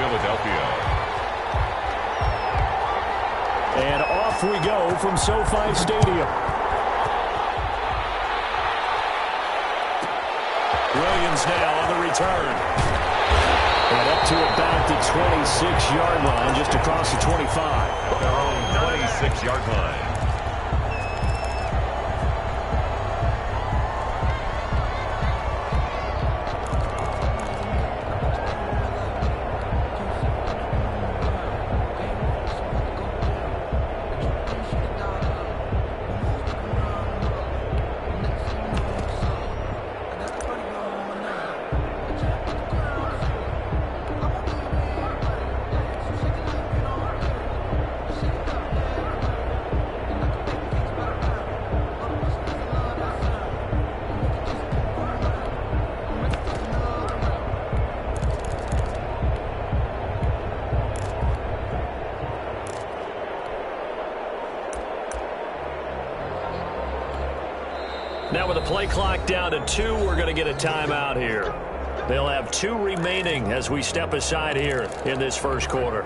Philadelphia. And off we go from SoFi Stadium. Williams now on the return. And up to about the 26-yard line, just across the 25. Their own 26-yard line. Now with the play clock down to 2, we're going to get a timeout here. They'll have 2 remaining as we step aside here in this first quarter.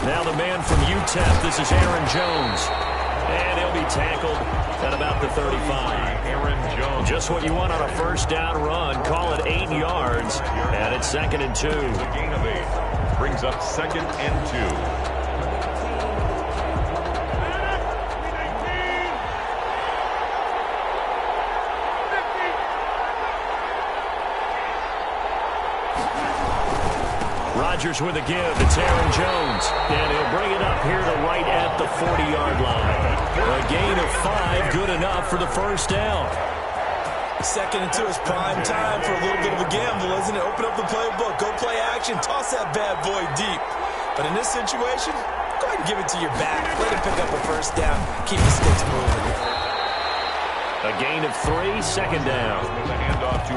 Now the man from UTEP, this is Aaron Jones. And he'll be tackled at about the 35. Aaron Jones. Just what you want on a first down run. Call it 8 yards. And it's 2nd and 2. A gain of 8. Brings up 2nd and 2. Rodgers with a give. It's Aaron Jones. And he'll bring it up here to right at the 40-yard line. A gain of 5, good enough for the first down. 2nd and 2 is prime time for a little bit of a gamble, isn't it? Open up the playbook. Go play action. Toss that bad boy deep. But in this situation, go ahead and give it to your back. Let him pick up a first down. Keep the sticks moving. A gain of 3, 2nd down.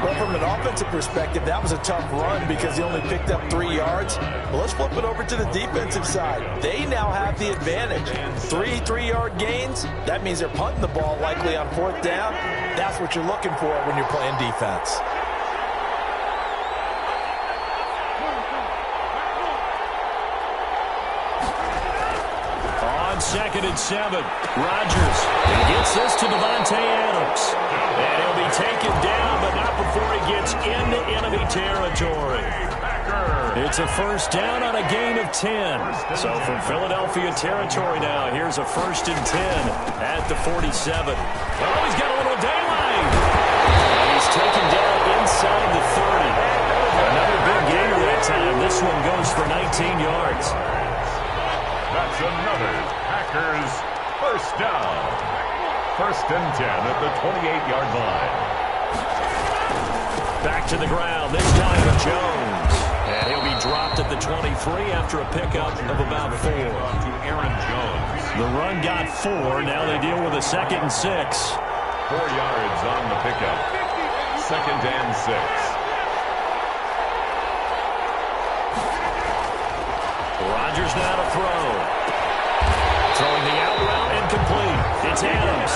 Well, from an offensive perspective, that was a tough run because he only picked up 3 yards. Well, let's flip it over to the defensive side. They now have the advantage. 3 3-yard gains. That means they're punting the ball likely on 4th down. That's what you're looking for when you're playing defense. On 2nd and 7, Rodgers. He gets this to Devontae Adams. And he'll be taken down, but not before he gets into enemy territory. It's a first down on a gain of 10. So from Philadelphia territory now, here's a 1st and 10 at the 47. Oh, he's got a little daylight. And he's taken down inside the 30. Another big gainer that time. This one goes for 19 yards. That's another Packers first down. 1st and 10 at the 28-yard line. Back to the ground, this time with Jones. And he'll be dropped at the 23 after a pickup of about 4. To Aaron Jones. The run got 4. Now they deal with a 2nd and 6. 4 yards on the pickup. 2nd and 6. Rodgers now to throw. Throwing the out route incomplete. It's Adams.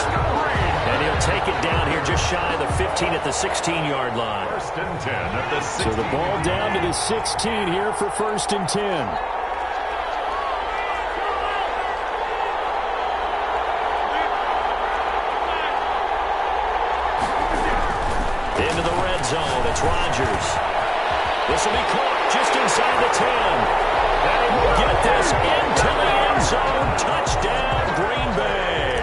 And he'll take it down here just shy of the 15 at the 16-yard line. 1st and 10 at the 16. So the ball down to the 16 here for 1st and 10. Into the red zone. It's Rodgers. This will be caught just inside the 10. And he will get this into the end zone. Touchdown, Green Bay.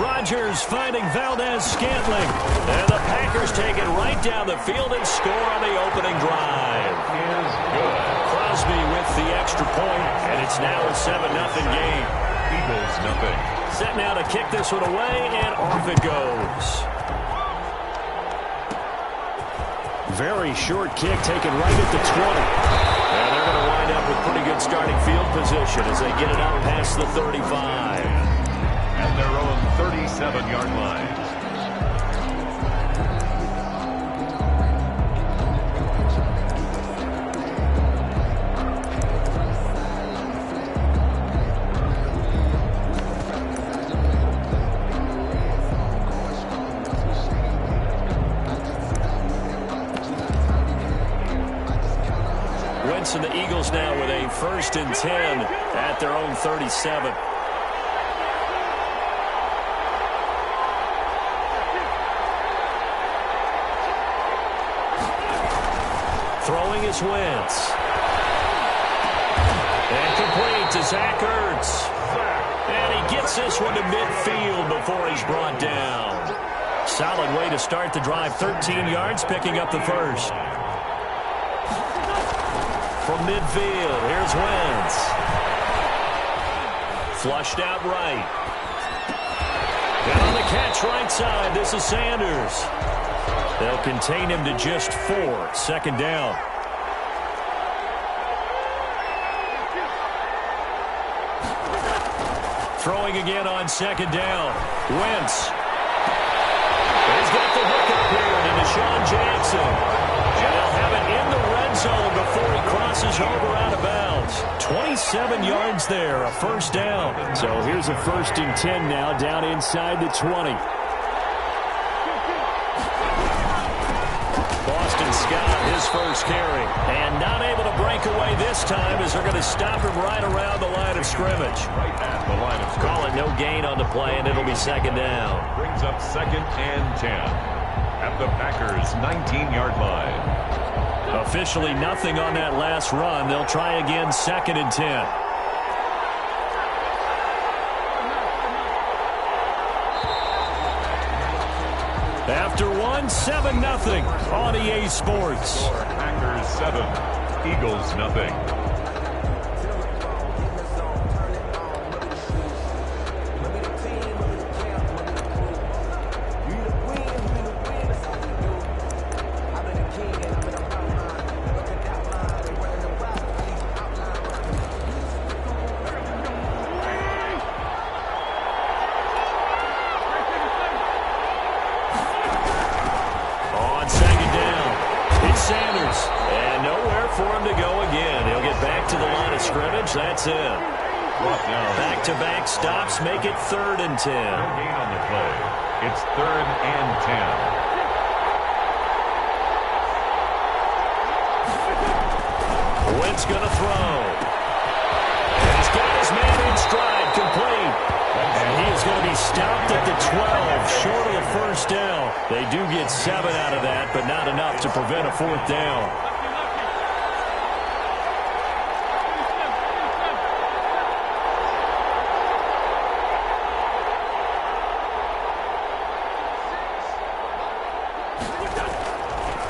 Rodgers finding Valdez-Scantling. And the Packers take it right down the field and score on the opening drive. Is good. Crosby with the extra point, and it's now a 7-0 game. Eagles nothing. Set now to kick this one away, and off it goes. Very short kick taken right at the 20. And they're going to wind up with position as they get it up past the 35. At their own 37-yard line. And the Eagles now with a 1st and 10 at their own 37. Throwing is Wentz. And complete to Zach Ertz. And he gets this one to midfield before he's brought down. Solid way to start the drive. 13 yards, picking up the first. From midfield, here's Wentz. Flushed out right. And on the catch right side, this is Sanders. They'll contain him to just 4. 2nd down. Throwing again on 2nd down. Wentz. He's got the hook up here to Deshaun Jackson. And they'll have it in the red zone before he crosses over out of bounds. 27 yards there, a 1st down. So here's a 1st and 10 now down inside the 20. Boston Scott, his first carry. And not able to break away this time as they're going to stop him right around the line of scrimmage. Right at the line of scrimmage. Call it no gain on the play, and it'll be 2nd down. Brings up 2nd and 10. At the Packers' 19-yard line. Officially nothing on that last run. They'll try again 2nd and 10. After 7-0 on EA Sports. Packers 7, Eagles nothing. That's it. Back-to-back stops make it 3rd and 10. No gain on the play. It's 3rd and 10. Wentz going to throw. And he's got his man in stride, complete. And he is going to be stopped at the 12, short of the 1st down. They do get 7 out of that, but not enough to prevent a 4th down.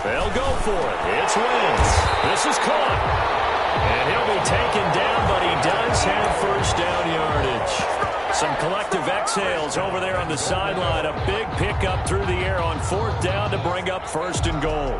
They'll go for it. It's Wentz. This is caught. And he'll be taken down, but he does have 1st down yardage. Some collective exhales over there on the sideline. A big pickup through the air on 4th down to bring up 1st and goal.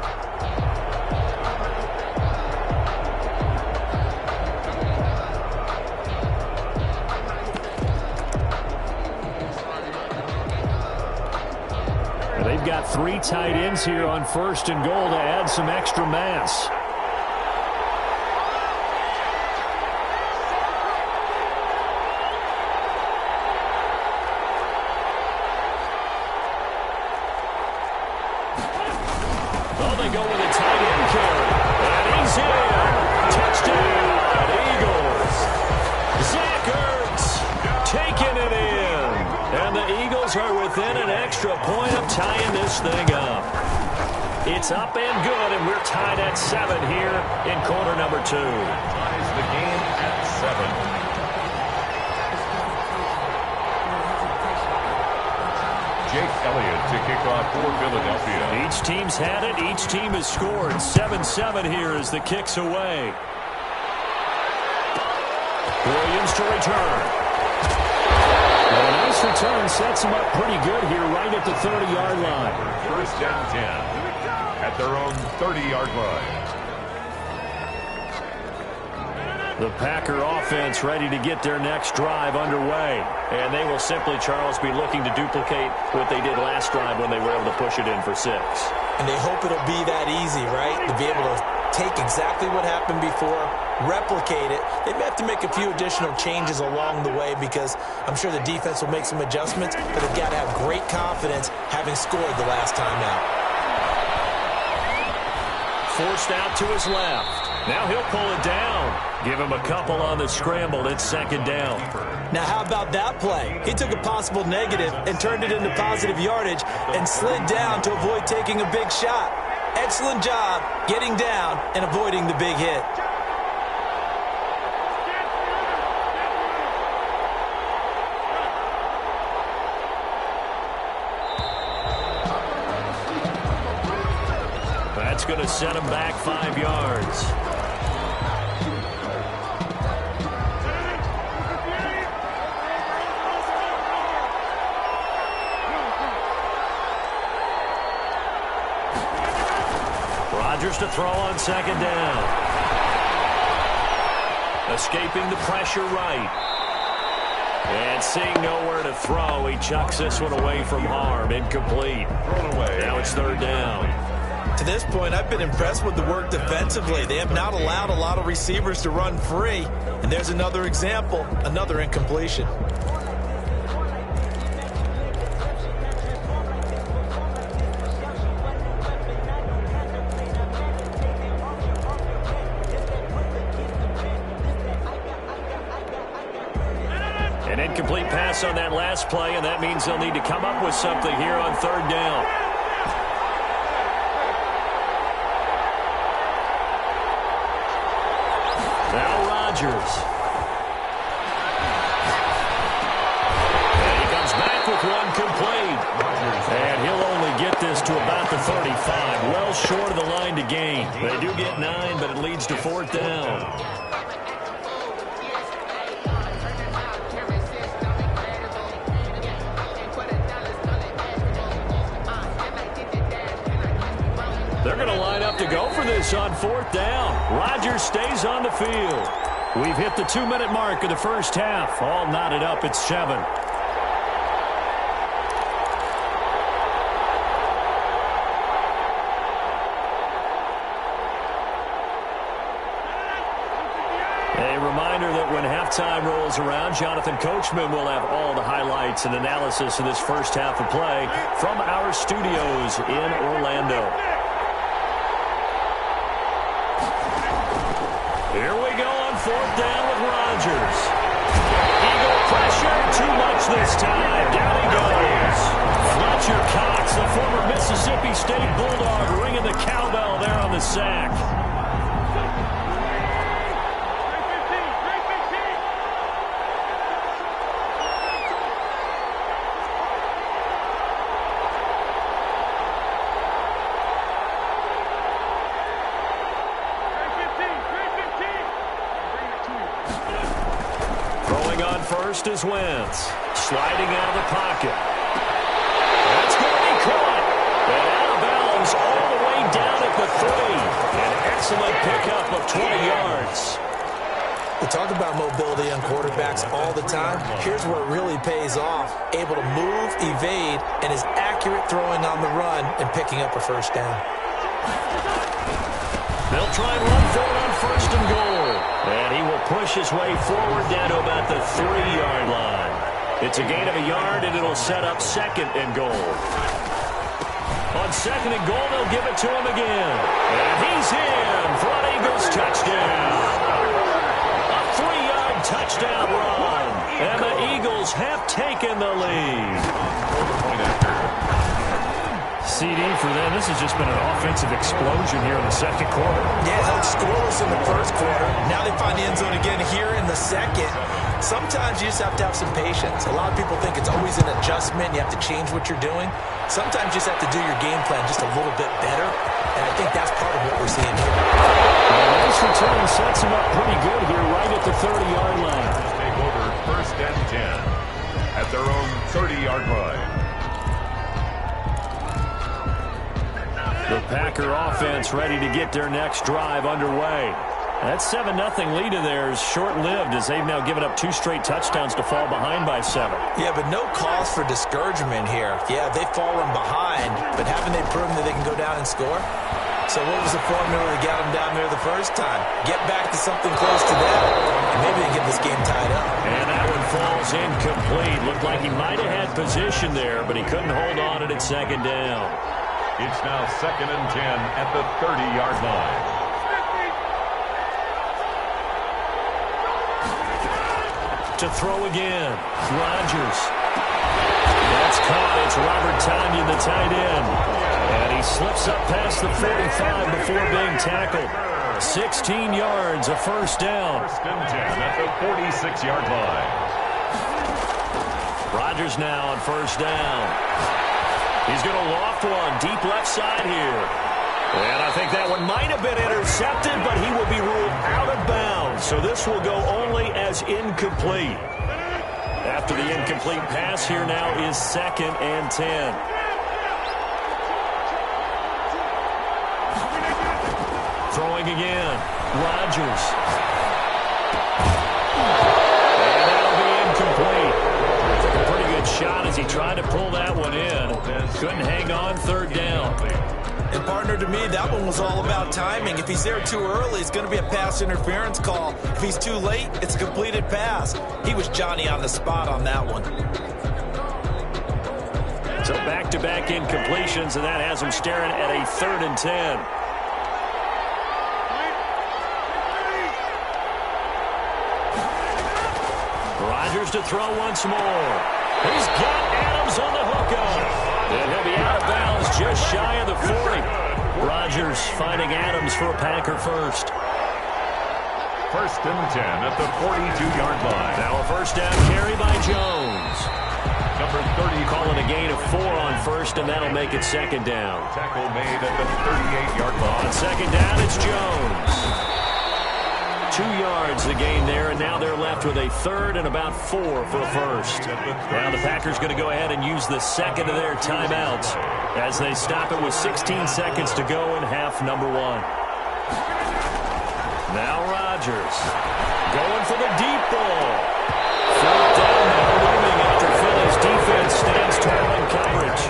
They've got 3 tight ends here on 1st and goal to add some extra mass. Oh, they go with a tight end carry. And he's in. Touchdown, Eagles. Zach Ertz taking it in. And the Eagles are within an extra point of tying this thing up. It's up and good, and we're tied at 7 here in quarter number 2. Ties the game at 7. Jake Elliott to kick off for Philadelphia. Each team's had it. Each team has scored. 7-7 here as the kick's away. Williams to return. Well, a nice return sets them up pretty good here right at the 30-yard line. 1st down 10 at their own 30-yard line. The Packer offense ready to get their next drive underway. And they will simply, Charles, be looking to duplicate what they did last drive when they were able to push it in for 6. And they hope it'll be that easy, right? To be able to take exactly what happened before, replicate it. They may have to make a few additional changes along the way because I'm sure the defense will make some adjustments, but they've got to have great confidence having scored the last time out. Forced out to his left. Now he'll pull it down. Give him a couple on the scramble. It's 2nd down. Now how about that play? He took a possible negative and turned it into positive yardage and slid down to avoid taking a big shot. Excellent job getting down and avoiding the big hit. That's going to set him back 5 yards. Rodgers to throw on 2nd down. Escaping the pressure right. And seeing nowhere to throw, he chucks this one away from harm. Incomplete. Now it's 3rd down. To this point, I've been impressed with the work defensively. They have not allowed a lot of receivers to run free. And there's another example, another incompletion. An incomplete pass on that last play, and that means they'll need to come up with something here on 3rd down. Now Rodgers. And he comes back with one complete. And he'll only get this to about the 35. Well short of the line to gain. They do get 9, but it leads to 4th down. They're going to line up to go for this on 4th down. Rodgers stays on the field. We've hit the 2-minute mark of the first half. All knotted up at 7. A reminder that when halftime rolls around, Jonathan Coachman will have all the highlights and analysis of this first half of play from our studios in Orlando. Here we go on 4th down with Rodgers. Eagle pressure, too much this time. Down he goes. Fletcher Cox, the former Mississippi State Bulldog, ringing the cowbell there on the sack. First is Wentz, sliding out of the pocket. That's going to be caught. And out of bounds all the way down at the 3. An excellent pickup of 20 yards. We talk about mobility on quarterbacks all the time. Here's where it really pays off. Able to move, evade, and is accurate throwing on the run and picking up a first down. They'll try and run for it on 1st and goal. And he will push his way forward down to about the 3-yard line. It's a gain of a yard, and it'll set up 2nd and goal. On 2nd and goal, they'll give it to him again. And he's in for an Eagles touchdown. A 3-yard touchdown run. And the Eagles have taken the lead. CD for them. This has just been an offensive explosion here in the 2nd quarter. Yeah, held scoreless in the 1st quarter. Now they find the end zone again here in the 2nd. Sometimes you just have to have some patience. A lot of people think it's always an adjustment. You have to change what you're doing. Sometimes you just have to do your game plan just a little bit better. And I think that's part of what we're seeing here. Nice return sets him up pretty good here right at the 30-yard line. Take over 1st and 10 at their own 30-yard line. The Packer offense ready to get their next drive underway. That 7-0 lead of theirs short-lived as they've now given up 2 straight touchdowns to fall behind by 7. Yeah, but no cause for discouragement here. Yeah, they've fallen behind, but haven't they proven that they can go down and score? So what was the formula that got them down there the first time? Get back to something close to that, and maybe they get this game tied up. And that one falls incomplete. Looked like he might have had position there, but he couldn't hold on at second down. It's now 2nd and 10 at the 30-yard line. To throw again. Rodgers. That's caught. It's Robert Tonyan, the tight end. And he slips up past the 45 before being tackled. 16 yards, a first down. 1st and 10 at the 46-yard line. Rodgers now on first down. He's going to loft one deep left side here. And I think that one might have been intercepted, but he will be ruled out of bounds. So this will go only as incomplete. After the incomplete pass, here now is 2nd and 10. Throwing again. Rodgers. And that'll be incomplete. Took a pretty good shot as he tried to pull that one in. Couldn't hang on, 3rd down. And, partner, to me, that one was all about timing. If he's there too early, it's going to be a pass interference call. If he's too late, it's a completed pass. He was Johnny on the spot on that one. So back-to-back incompletions, and that has him staring at a 3rd and 10. Rodgers to throw once more. He's got Adams on the hookup. And he'll be out of bounds just shy of the 40. Rodgers finding Adams for a Packer first. 1st and 10 at the 42-yard line. Now a first down carry by Jones. Number 30 calling a gain of 4 on first, and that'll make it 2nd down. Tackle made at the 38-yard line. On 2nd down, it's Jones. 2 yards the gain there, and now they're left with a 3rd and about 4 for a first. Now the Packers going to go ahead and use the 2nd of their timeouts as they stop it with 16 seconds to go in half number 1. Now Rodgers going for the deep ball. 4th down now looming after Philly's defense stands tall in coverage.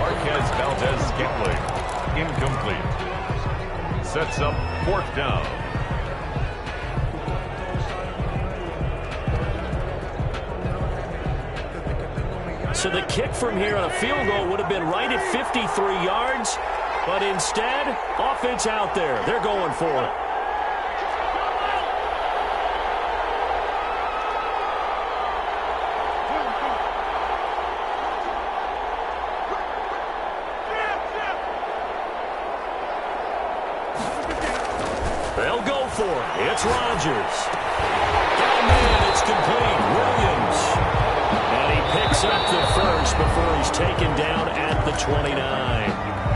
Marquez Valdez-Scantling, incomplete. Sets up 4th down. So the kick from here on a field goal would have been right at 53 yards, but instead, offense out there. They're going for it. They'll go for it. It's Rodgers. Got a man. It's complete. Williams. And he picks up the first before he's taken down at the 29.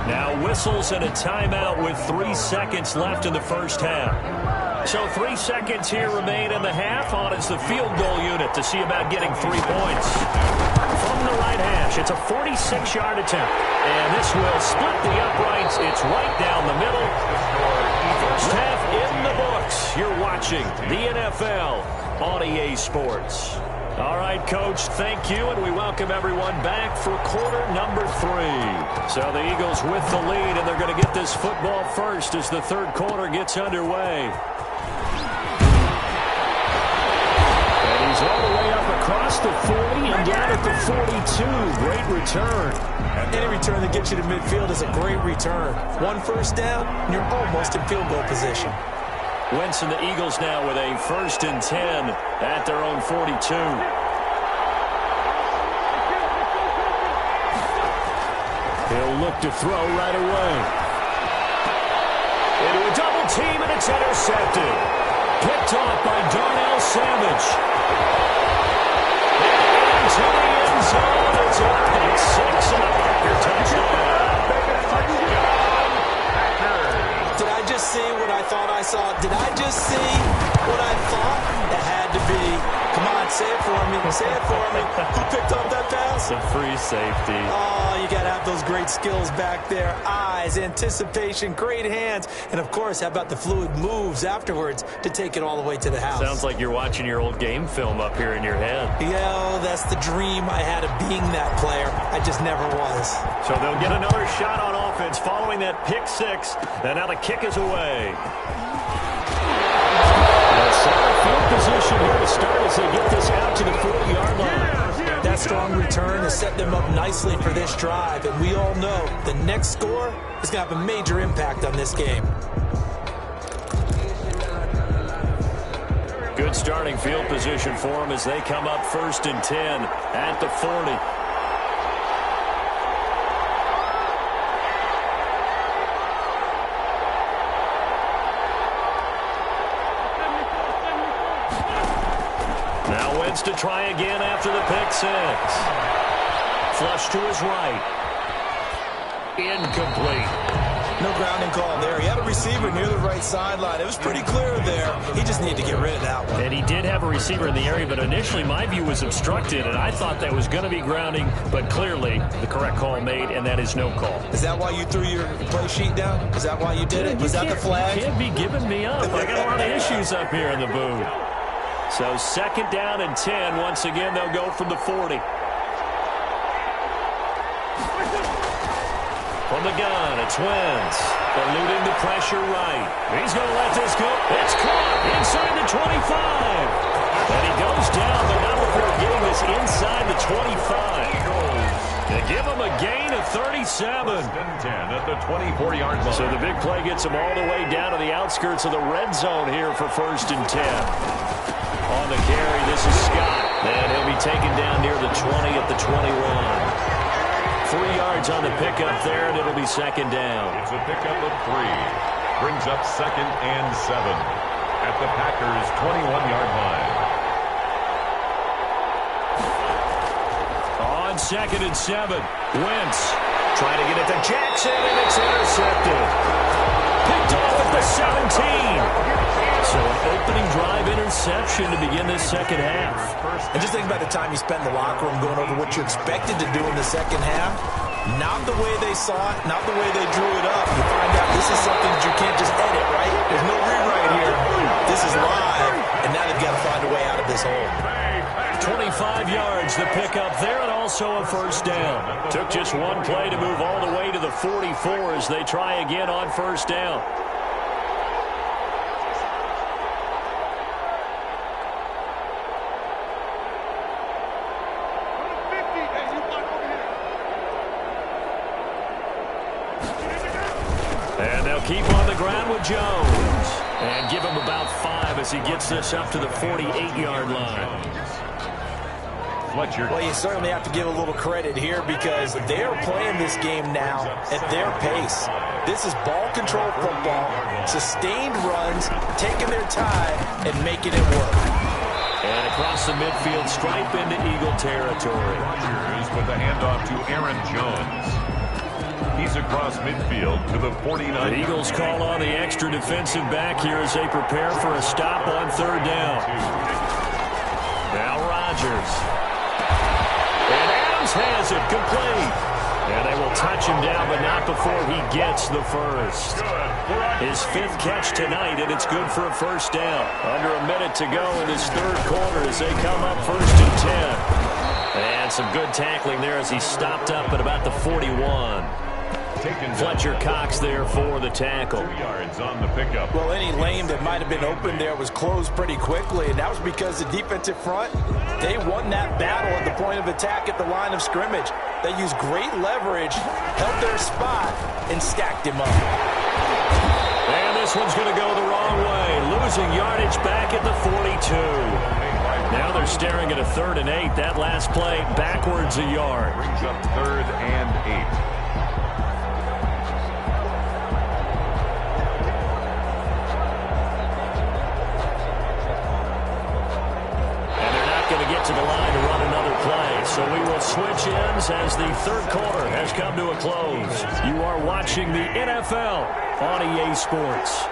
Now whistles and a timeout with 3 seconds left in the first half. So 3 seconds here remain in the half. On is the field goal unit to see about getting 3 points. From the right hash, it's a 46-yard attempt. And this will split the uprights. It's right down the middle. First half in the books. You're watching the NFL on EA Sports. All right, Coach, thank you, and we welcome everyone back for quarter number 3. So the Eagles with the lead, and they're going to get this football first as the 3rd quarter gets underway. And he's all the way up across the 40 and down at the 42. Great return. Any return that gets you to midfield is a great return. 1 first down, and you're almost in field goal position. Wentz and the Eagles now with a 1st and 10 at their own 42. He'll look to throw right away. Into a double team, and it's intercepted. Picked off by Darnell Savage. Into the end zone. It's a pick 6 and a Packer touchdown. Did I just see what I thought I saw? Did I just see what I thought? It had to be. Come on, say it for me. Say it for me. Who picked up that pass? That's a free safety. Oh, you got to have those great skills back there. Eyes, anticipation, great hands. And, of course, how about the fluid moves afterwards to take it all the way to the house? Sounds like you're watching your old game film up here in your head. Yeah, that's the dream I had of being that player. I just never was. So they'll get another shot on offense following that pick six. And now the kick is away. Solid field position here to start as they get this out to the 40-yard line. That strong return has set them up nicely for this drive, and we all know the next score is going to have a major impact on this game. Good starting field position for them as they come up 1st and 10 at the 40. To try again after the pick six. Flush to his right. Incomplete. No grounding call there. He had a receiver near the right sideline. It was pretty clear there. He just needed to get rid of that one. And he did have a receiver in the area, but initially my view was obstructed, and I thought that was going to be grounding, but clearly the correct call made, and that is no call. Is that why you threw your play sheet down? Is that why you did it? Was that the flag? You can't be giving me up. I got a lot of issues up here in the booth. So 2nd down and 10. Once again, they'll go from the 40. From the gun, it's Wentz. Eluding the pressure right. He's going to let this go. It's caught inside the 25. And he goes down, but not before getting this inside the 25. They give him a gain of 37. 10 at the 24-yard line. So the big play gets him all the way down to the outskirts of the red zone here for 1st and 10. On the carry, this is Scott. And he'll be taken down near the 20 at the 21. 3 yards on the pickup there, and it'll be 2nd down. It's a pickup of 3. Brings up 2nd and 7 at the Packers' 21-yard line. On 2nd and 7, Wentz trying to get it to Jackson, and it's intercepted. Picked off at the 17. So an opening drive interception to begin this 2nd half. And just think about the time you spent in the locker room going over what you expected to do in the 2nd half. Not the way they saw it, not the way they drew it up. You find out this is something that you can't just edit, right? There's no rewrite here. This is live, and now they've got to find a way out of this hole. 25 yards the pickup there, and also a 1st down. Took just one play to move all the way to the 44 as they try again on 1st down. And they'll keep on the ground with Jones. And give him about 5 as he gets this up to the 48-yard line. Well, you certainly have to give a little credit here because they are playing this game now at their pace. This is ball control football, sustained runs, taking their time, and making it work. And across the midfield stripe into Eagle territory. Rodgers with the handoff to Aaron Jones. He's across midfield to the 49. The Eagles call on the extra defensive back here as they prepare for a stop on 3rd down. Now Rodgers. And Adams has it complete. And they will touch him down, but not before he gets the first. His 5th catch tonight, and it's good for a 1st down. Under a minute to go in this 3rd quarter as they come up 1st and 10. And some good tackling there as he stopped up at about the 41. Fletcher Cox there for the tackle. 2 yards on the pickup. Well, any lane that might have been open there was closed pretty quickly, and that was because the defensive front, they won that battle at the point of attack at the line of scrimmage. They used great leverage, held their spot, and stacked him up. And this one's going to go the wrong way, losing yardage back at the 42. Now they're staring at a 3rd and 8. That last play backwards a yard. Brings up 3rd and 8. To the line to run another play. So we will switch ends as the 3rd quarter has come to a close. You are watching the NFL on EA Sports.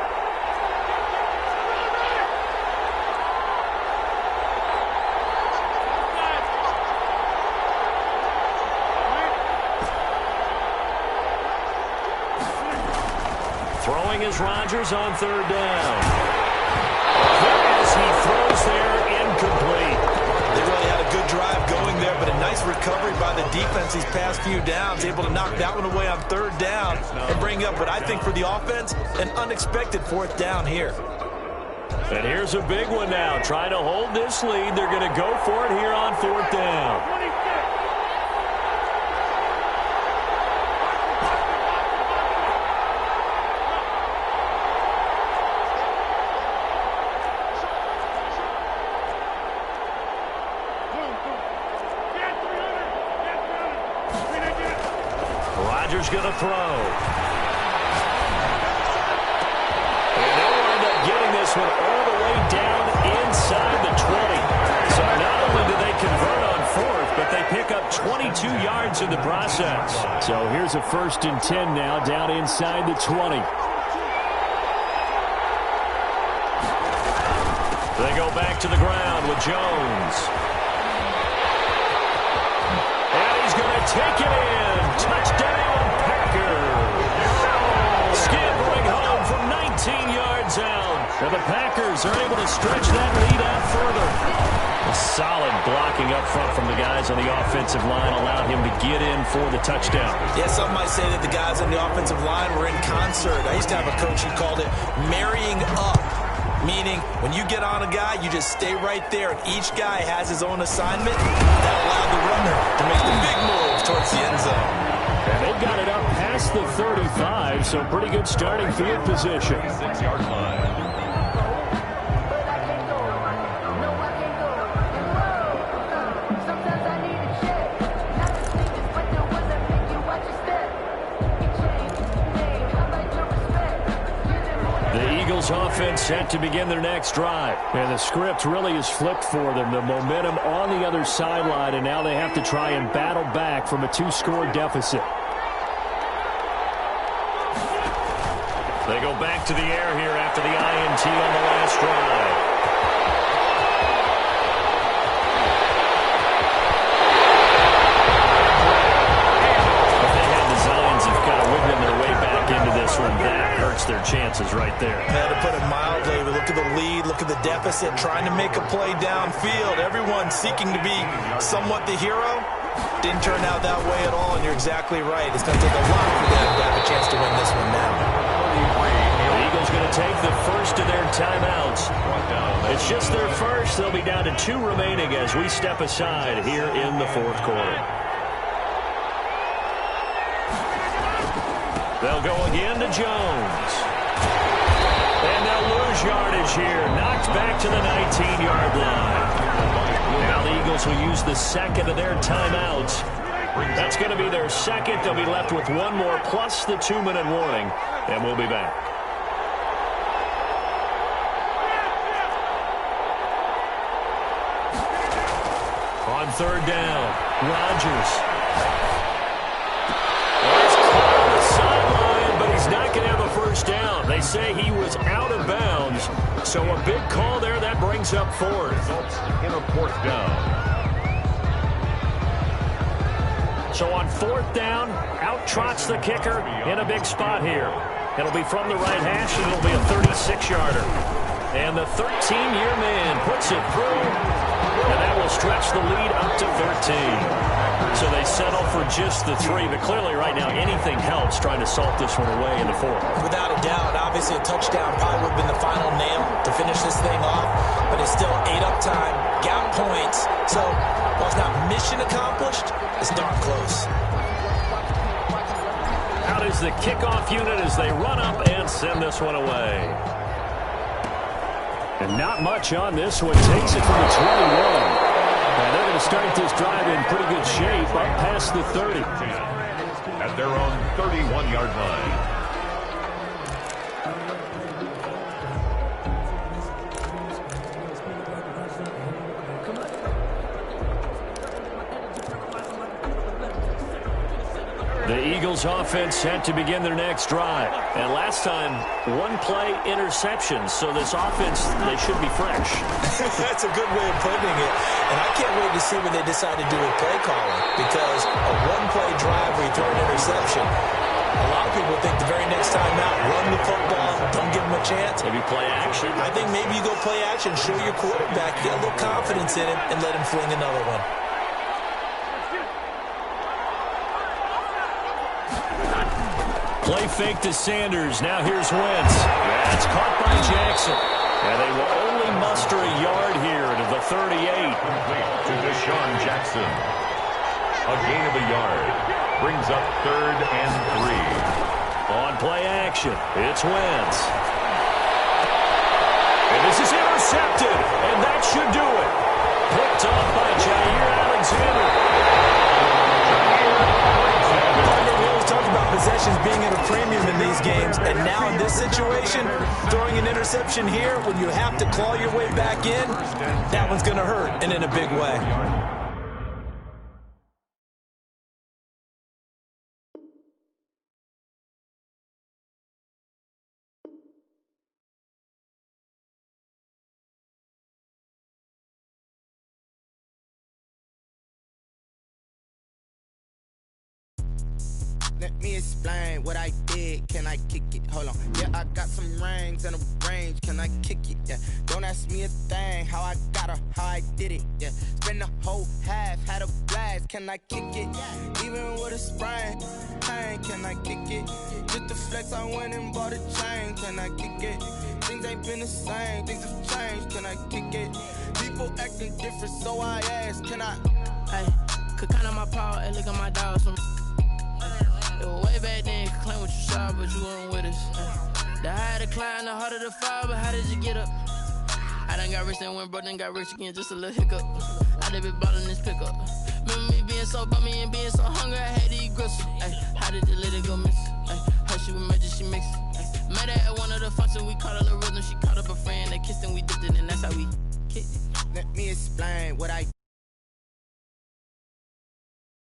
throwing is Rodgers on third down. As he throws there, incomplete. They really had a good drive going there, but a nice recovery by the defense these past few downs, able to knock that one away on third down and bring up what I think for the offense, an unexpected fourth down here. And here's a big one now. Trying to hold this lead. They're going to go for it here on fourth down. Rodgers going to throw. One all the way down inside the 20. So not only do they convert on fourth, but they pick up 22 yards in the process. So here's a 1st and 10 now down inside the 20. They go back to the ground with Jones. And he's going to take it in. Touchdown, Packers. Scampering home from 19 yards out. And the Packers are able to stretch that lead out further. A solid blocking up front from the guys on the offensive line allowed him to get in for the touchdown. Yeah, some might say that the guys on the offensive line were in concert. I used to have a coach who called it marrying up, meaning when you get on a guy, you just stay right there, and each guy has his own assignment. That allowed the runner to make the big moves towards the end zone. And they've got it up past the 35, so pretty good starting field position. 6-yard line. Offense set to begin their next drive. And the script really is flipped for them. The momentum on the other sideline, and now they have to try and battle back from a 2-score deficit. They go back to the air here after the INT on the last drive. If they had designs of kind of wiggling their way back into this one, that hurts their chances right there. To put it mildly, we look at the lead, look at the deficit, trying to make a play downfield. Everyone seeking to be somewhat the hero. Didn't turn out that way at all, and you're exactly right. It's going to take a lot for them to have a chance to win this one now. The Eagles going to take the first of their timeouts. It's just their first. They'll be down to 2 remaining as we step aside here in the fourth quarter. They'll go again to Jones. And they'll lose yardage here. Knocked back to the 19-yard line. Now the Eagles will use the second of their timeouts. That's going to be their second. They'll be left with one more plus the 2-minute warning. And we'll be back. On third down, Rodgers. Not going to have a first down. They say he was out of bounds. So a big call there. That brings up fourth. Results in a fourth down. So on fourth down, out trots the kicker in a big spot here. It'll be from the right hash, and it'll be a 36-yarder. And the 13-year man puts it through, and that will stretch the lead up to 13. So they settle for just the 3, but clearly right now anything helps trying to salt this one away in the fourth. Without a doubt, obviously a touchdown probably would have been the final nail to finish this thing off, but it's still 8-up time, got points. So while it's not mission accomplished, it's darn close. Out is the kickoff unit as they run up and send this one away. And not much on this one. Takes it from the 21. And they're going to start this drive in pretty good shape up past the 30. At their own 31-yard line. The Eagles offense set to begin their next drive. And last time, 1-play interception. So this offense, they should be fresh. That's a good way of putting it. And I can't wait to see what they decide to do with play calling. Because a 1-play drive where you throw an interception, A lot of people think the very next time out, run the football, don't give him a chance. Maybe play action. I think maybe you go play action, show your quarterback, get a little confidence in him, and let him fling another one. Play fake to Sanders. Now here's Wentz. That's caught by Jackson. And they will only muster a yard here to the 38. Complete to Deshaun Jackson. A gain of a yard. Brings up 3rd and 3. On play action, it's Wentz. And this is intercepted. And that should do it. Picked off by Jair Alexander. We always talk about possessions being at a premium in these games, and now in this situation, throwing an interception here when you have to claw your way back in, that one's going to hurt, and in a big way. Let me explain what I did. Can I kick it? Hold on. Yeah, I got some rings and a range. Can I kick it? Yeah. Don't ask me a thing. How I got her, how I did it. Yeah. Spend the whole half, had a blast. Can I kick it? Even with a sprain. Pain, can I kick it? Just the flex, I went and bought a chain. Can I kick it? Things ain't been the same. Things have changed. Can I kick it? People acting different, so I asked. Can I? Hey, could count on my power and look at my dogs from. It was way back then, could claim what you saw, but you weren't with us. The higher the climb, the harder the fall, but how did you get up? I done got rich and went broke, then got rich again, just a little hiccup. I done been ballin' this pickup. Remember me being so bummy and being so hungry, I had to eat gristle. How did the lady go miss? Her she was major, she mixed. Met her at one of the functions, we caught a little rhythm, she caught up a friend, they kissed and we dipped it, and that's how we kicked it. Let me explain what I